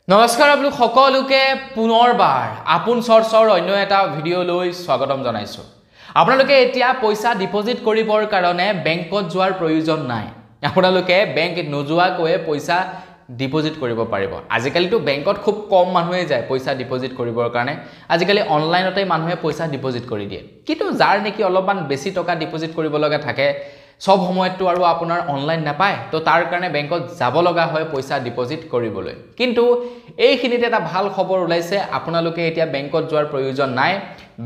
নমস্কাৰ আপোনালোক সকলোকে পুনৰবাৰ আপোন চৰ্চৰ অন্য এটা ভিডিঅ' লৈ স্বাগতম জনাইছো। আপোনালোকে এতিয়া পইচা ডিপজিট কৰিবৰ কাৰণে বেংকত যোৱাৰ প্ৰয়োজন নাই। আপোনালোকে বেংক নোযোৱাকৈ পইচা ডিপজিট কৰিব পাৰিব। আজিকালিতো বেংকত খুব কম মানুহে যায় পইচা ডিপজিট কৰিবৰ কাৰণে। আজিকালি অনলাইনতে মানুহে পইচা ডিপজিট কৰি দিয়ে। কিন্তু যাৰ নেকি অলপমান বেছি টকা ডিপজিট কৰিব লগা থাকে সব সময়তো আৰু আপোনাৰ অনলাইন নাপায়, তো তাৰ কাৰণে বেংকত যাব লগা হয় পইচা ডিপজিট কৰিবলৈ। কিন্তু এইখিনিতে এটা ভাল খবৰ ওলাইছে, আপোনালোকে এতিয়া বেংকত যোৱাৰ প্ৰয়োজন নাই।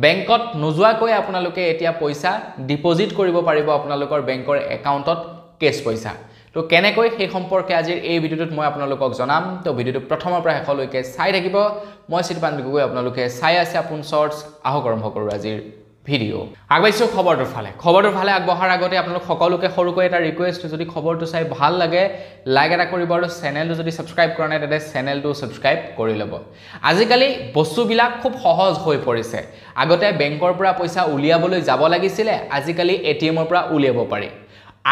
বেংকত নোযোৱাকৈ আপোনালোকে এতিয়া পইচা ডিপজিট কৰিব পাৰিব আপোনালোকৰ বেংকৰ একাউণ্টত কেছ পইচা। তো কেনেকৈ সেই সম্পৰ্কে আজিৰ এই ভিডিঅ'টোত মই আপোনালোকক জনাম। তো ভিডিঅ'টো প্ৰথমৰ পৰা শেষলৈকে চাই থাকিব। মই চিটপান গগৈ, আপোনালোকে চাই আছে আপোন চৰ্চ। আহক আৰম্ভ কৰোঁ আজিৰ ভিডিঅ'। আগবাইছো খবৰটোৰ ফালে আগবঢ়াৰ আগতে আপোনালোক সকলোকে সৰুকৈ এটা ৰিকুৱেষ্ট, যদি খবৰটো চাই ভাল লাগে লাইক এটা কৰিব আৰু চেনেলটো যদি ছাবস্ক্ৰাইব কৰা নাই তেন্তে চেনেলটো ছাবস্ক্ৰাইব কৰি ল'ব। আজিকালি বস্তুবিলাক খুব সহজ হৈ পৰিছে। আগতে বেংকৰ পৰা পইচা উলিয়াবলৈ যাব লাগিছিলে, আজিকালি এটিএমৰ পৰা উলিয়াব পাৰি।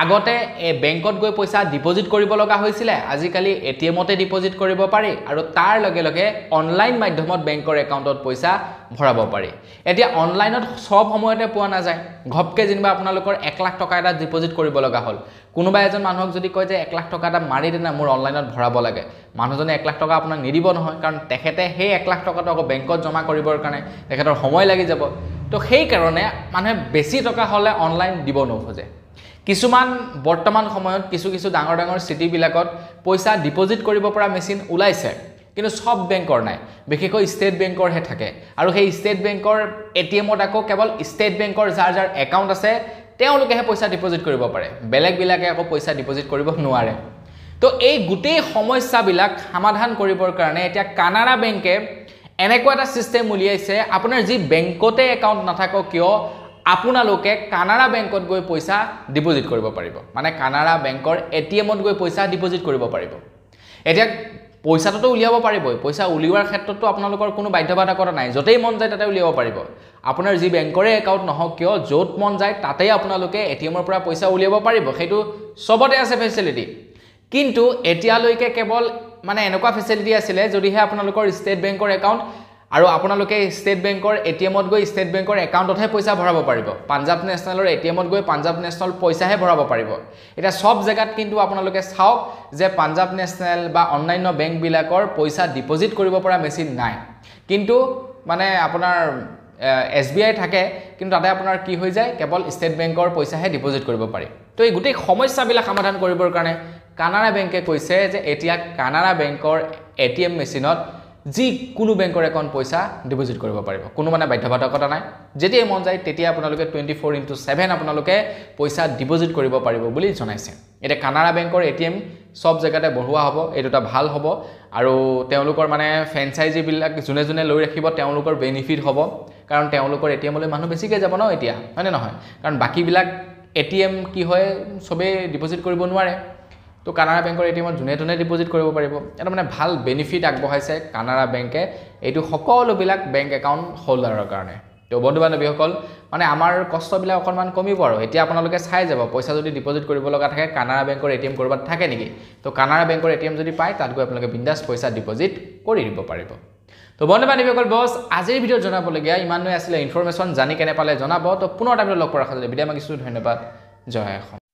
আগতে বেংকত গৈ পইচা ডিপজিট কৰিব লগা হৈছিলে, আজিকালি এটিএমতে ডিপজিট কৰিব পাৰি আৰু তাৰ লগে লগে অনলাইন মাধ্যমত বেংকৰ একাউণ্টত পইচা ভৰাব পাৰি। এতিয়া অনলাইনত সব সময়তে পোৱা নাযায়। ঘপকে যেনিবা আপোনালোকৰ 1 লাখ টকা এটা ডিপজিট কৰিব লগা হ'ল, কোনোবা এজন মানুহক যদি কয় যে 1 লাখ টকা এটা মাৰি দেনা মোৰ অনলাইনত ভৰাব লাগে, মানুহজনে 1 লাখ টকা আপোনাক নিদিব নহয়, কাৰণ তেখেতে সেই 1 লাখ টকাটো আকৌ বেংকত জমা কৰিবৰ কাৰণে তেখেতৰ সময় লাগি যাব। তো সেইকাৰণে মানুহে বেছি টকা হ'লে অনলাইন দিব নোখোজে। কিছুমান বৰ্তমান সময়ত কিছু ডাঙৰ চিটিবিলাকত পইচা ডিপজিট কৰিব পৰা মেচিন ওলাইছে, কিন্তু সব বেংকৰ নাই, বিশেষকৈ ষ্টেট বেংকৰহে থাকে। আৰু সেই ষ্টেট বেংকৰ এটিএমত আকৌ কেৱল ষ্টেট বেংকৰ যাৰ একাউণ্ট আছে তেওঁলোকেহে পইচা ডিপজিট কৰিব পাৰে, বেলেগবিলাকে আকৌ পইচা ডিপজিট কৰিব নোৱাৰে। তো এই গোটেই সমস্যাবিলাক সমাধান কৰিবৰ কাৰণে এতিয়া কানাড়া বেংকে এনেকুৱা এটা ছিষ্টেম উলিয়াইছে, আপোনাৰ যি বেংকতে একাউণ্ট নাথাকক কিয় আপোনালোকে কানাড়া বেংকত গৈ পইচা ডিপজিট কৰিব পাৰিব। মানে কানাড়া বেংকৰ এটিএমত গৈ পইচা ডিপজিট কৰিব পাৰিব। এতিয়া পইচাটোতো উলিয়াব পাৰিবই, পইচা উলিওৱাৰ ক্ষেত্ৰতো আপোনালোকৰ কোনো বাধ্যবাধকতা নাই, য'তেই মন যায় তাতে উলিয়াব পাৰিব। আপোনাৰ যি বেংকৰে একাউণ্ট নহওক কিয় য'ত মন যায় তাতেই আপোনালোকে এটিএমৰ পৰা পইচা উলিয়াব পাৰিব, সেইটো চবতে আছে ফেচিলিটি। কিন্তু এতিয়ালৈকে কেৱল মানে এনেকুৱা ফেচিলিটি আছিলে যদিহে আপোনালোকৰ ষ্টেট বেংকৰ একাউণ্ট আৰু আপোনালোকে ষ্টেট বেংকৰ এটিএমত গৈ ষ্টেট বেংকৰ একাউণ্টতহে পইচা ভৰাব পাৰিব, পাঞ্জাৱ নেশ্যনেলৰ এটিএমত গৈ পাঞ্জাৱ নেশ্যনেল পইচাহে ভৰাব পাৰিব। এতিয়া সব জেগাত কিন্তু আপোনালোকে চাওক যে পাঞ্জাৱ নেশ্যনেল বা অন্যান্য বেংকবিলাকৰ পইচা ডিপজিট কৰিব পৰা মেচিন নাই। কিন্তু মানে আপোনাৰ SBI থাকে, কিন্তু তাতে আপোনাৰ কি হৈ যায় কেৱল ষ্টেট বেংকৰ পইচাহে ডিপজিট কৰিব পাৰি। তো এই গোটেই সমস্যাবিলাক সমাধান কৰিবৰ কাৰণে কানাড়া বেংকে কৈছে যে এতিয়া কানাড়া বেংকৰ এটিএম মেচিনত যিকোনো বেংকৰ একাউণ্ট পইচা ডিপজিট কৰিব পাৰিব, কোনো মানে বাধ্যবাধকতা নাই। যেতিয়াই মন যায় তেতিয়া আপোনালোকে 24/7 আপোনালোকে পইচা ডিপজিট কৰিব পাৰিব বুলি জনাইছে। এতিয়া কানাড়া বেংকৰ এটিএম সব জেগাতে বঢ়োৱা হ'ব, এইটো এটা ভাল হ'ব। আৰু তেওঁলোকৰ মানে ফ্ৰেঞ্চাইজিবিলাক যোনে লৈ ৰাখিব তেওঁলোকৰ বেনিফিট হ'ব, কাৰণ তেওঁলোকৰ এটিএমলৈ মানুহ বেছিকৈ যাব ন এতিয়া, হয়নে নহয়? কাৰণ বাকীবিলাক এটিএম কি হয় চবেই ডিপজিট কৰিব নোৱাৰে। তো কানাড়া বেংকৰ এটিএমত যোনে ডিপজিট কৰিব পাৰিব। এটা মানে ভাল বেনিফিট আগবঢ়াইছে কানাড়া বেংকে এইটো সকলোবিলাক বেংক একাউণ্ট হোল্ডাৰৰ কাৰণে। তো বন্ধু বান্ধৱীসকল, মানে আমাৰ কষ্টবিলাক অকণমান কমিব আৰু এতিয়া আপোনালোকে চাই যাব পইচা যদি ডিপজিট কৰিব লগা থাকে কানাড়া বেংকৰ এটিএম ক'ৰবাত থাকে নেকি। তো কানাড়া বেংকৰ এটিএম যদি পায় তাত গৈ আপোনালোকে বিন্দাছ পইচা ডিপজিট কৰি দিব পাৰিব। তো বন্ধু বান্ধৱীসকল, বছ আজিৰ ভিডিঅ'ত জনাবলগীয়া ইমানেই আছিলে ইনফৰমেশ্যন। জানি কেনে পালে জনাব। তো পুনৰ এটা ভিডিঅ' লগ কৰাৰ খাতিৰত বিদায় মাগিছোঁ। ধন্যবাদ। জয় অসম।